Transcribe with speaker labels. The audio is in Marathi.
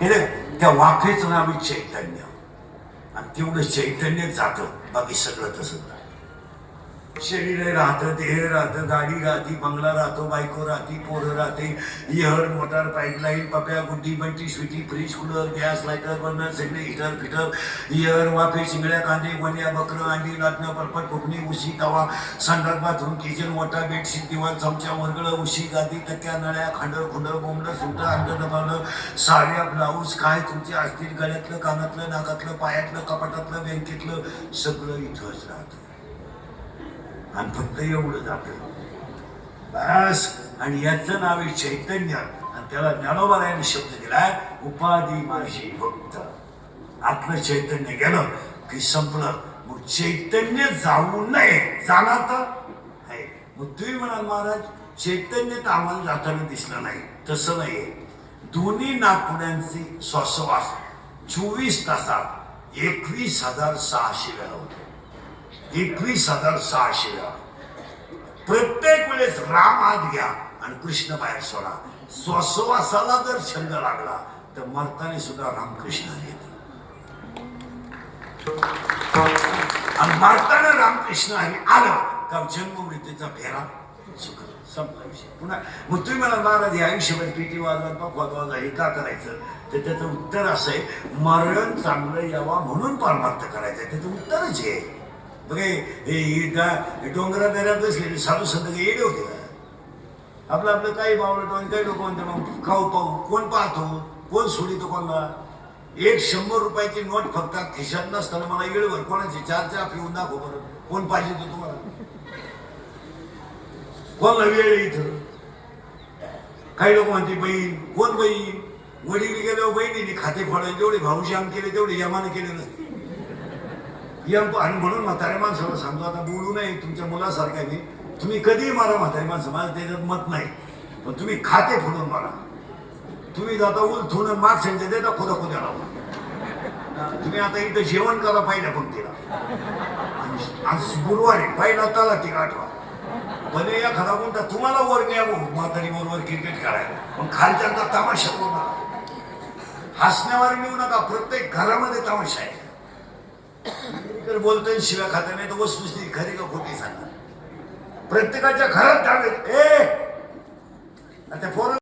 Speaker 1: हे त्या वाफेचं नाव आहे चैतन्य, आणि तेवढं चैतन्य जातं, बाकी सगळं तसं. शरीर राहतं, देह राहतं, गाडी राहती, बंगला राहतो, बायको राहती, पोरं राहते, इहर motor, pipeline, Papya, Guddi, Bunty, Sweety, fridge, cooler, gas, lighter, burner, सगळे हिटर फिटर, इहर, वाफे, शिंगड्या, कांदे, गोण्या, बकरं, अंडी, लाटणं, पलपट, फुकणी, उशी, तवा, संडास, बाथरूम, किचन, मोठा, बेडशीट, दिवाण, चमचा, वर्गळ, उशी, गादी, तक्क्या, नळ्या, खांडं, खुंडं, बोंबलं, सुटं, अंड, दबावलं, साड्या, ब्लाऊज, काय तुमचे असतील, गळ्यातलं, कानातलं, नाकातलं, पायातलं, कपाटातलं, बँकेतलं, सगळं इथंच राहतं. आणि फक्त एवढं जातं बस. आणि याचं नाव आहे चैतन्य, आणि त्याला ज्ञानोबारायाने शब्द दिलाय, उपाधी माझी भक्त. आतलं चैतन्य गेलं की संपलं. मग चैतन्य जाऊ नये, जाणार तर आहे. मग तुम्ही म्हणाल महाराज चैतन्य तर आम्हाला जाताना दिसलं नाही. तसं नाहीये. दोन्ही नागपुड्यांचे श्वासोश्वास 24 तासात 21,600 वेळा होते. 21,600 वेळा. प्रत्येक वेळेस राम आत घ्या आणि कृष्ण बाहेर सोडा. श्वासोश्वासाला जर छंद लागला तर मरताना सुद्धा रामकृष्ण येते, आणि मरताना रामकृष्ण आलं का जन्म मृत्यूचा फेरा चुकला, संपला विषय. पुन्हा मग तुम्ही मला महाराज हे आयुष्यभर पेटी वाजवा वाजवा हे का करायचं, तर त्याचं उत्तर असं आहे, मरण चांगलं यावा म्हणून परमार्थ करायचं. त्याचं उत्तरच आहे. बघे डोंगरा दऱ्यात बसलेले साधू संत काही येडे होते का? आपलं आपलं काही बावलं, काही लोक म्हणते मग खाऊ पाहू, कोण पाहतो, कोण सोडितो कोणाला. 100 रुपयाची नोट फक्त खिशात नसताना मला येळभर कोणाची 4 चहा पिऊन दाखव बरं, कोण पाहिजे तो तुम्हाला, कोणाला वेळ इथं. काही लोक म्हणते बहीण, कोण बहीण, वडील गेल्यावर बहिणीने खाते फोडायचे, जेवढे भाऊश्याम केले तेवढे यमाने केले नसते. आणि म्हणून म्हाताऱ्या माणसाला सांगतो, आता बोलू नये तुमच्या मुलासारख्या मी, तुम्ही कधीही मारा म्हातारी माणसं, माझं त्याच्यात मत नाही, पण तुम्ही खाते फोडून मारा. तुम्ही जाता उलथून मागच्या देता खुदा खुद्याला. तुम्ही आता इथं जेवण करा पहिल्या पंक्तीला, आज गुरुवारी पहिला तला ती आठवा भले एखादा कोणता तुम्हाला वर न्या म्हातारी बरोबर क्रिकेट खेळायला, पण खालच्यांचा तमाशा करू नका, हसण्यावर नेऊ नका. प्रत्येक घरामध्ये तमाशा आहे. तर बोलतोय शिव्या खाता नाही तर वस्तुस्थिती खरी का खोटी सांगा. प्रत्येकाच्या घरात डावे आता पोरं